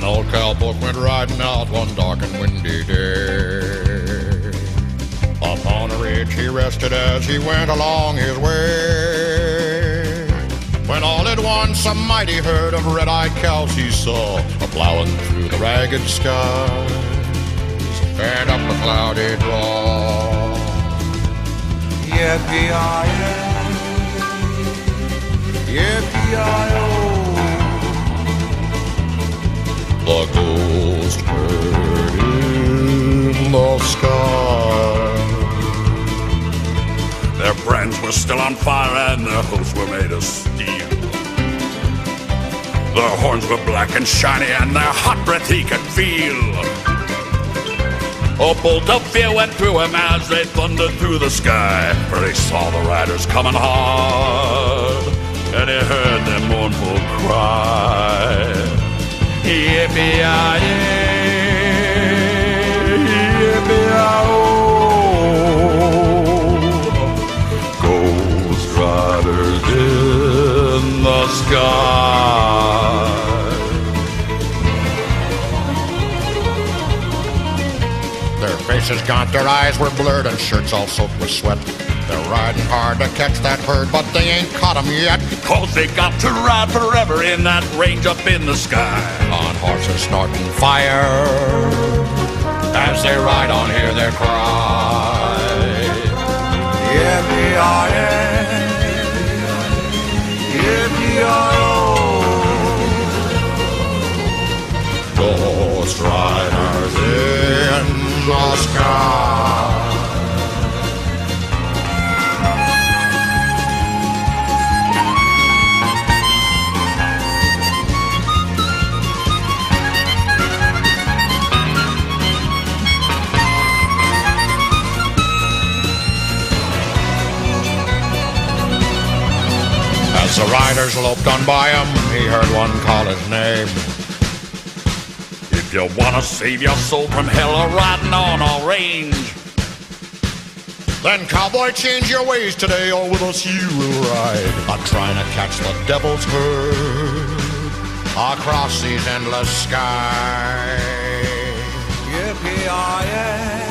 old cowboy went riding out one dark and windy day. Upon a ridge he rested as he went along his way, when all at once a mighty herd of red-eyed cows he saw a-plowing through the ragged skies and up a cloudy draw. Yippee-yi-yi, yippee-yi-oh, the ghost herd in the sky. Their brands were still on fire and their hooves were made of steel. Their horns were black and shiny and their hot breath he could feel. A bolt of fear went through him as they thundered through the sky, for he saw the riders coming hard and he heard their mournful cry. Yippee-yi-yi, yippee-yi-oh, ghost riders in the sky. Their faces gaunt, their eyes were blurred, and shirts all soaked with sweat. They're riding hard to catch that herd, but they ain't caught 'em yet. 'Cause they got to ride forever in that range up in the sky. On horses snorting fire, as they ride on, hear their cry. yippee-yi-yi, yippee-yi-oh, Ghost riders in the sky. As the riders loped on by him, he heard one call his name. If you wanna save your soul from hell or riding on a range, then cowboy, change your ways today, or with us you will ride. I'm trying to catch the devil's herd across these endless skies. yippee-yi-yi.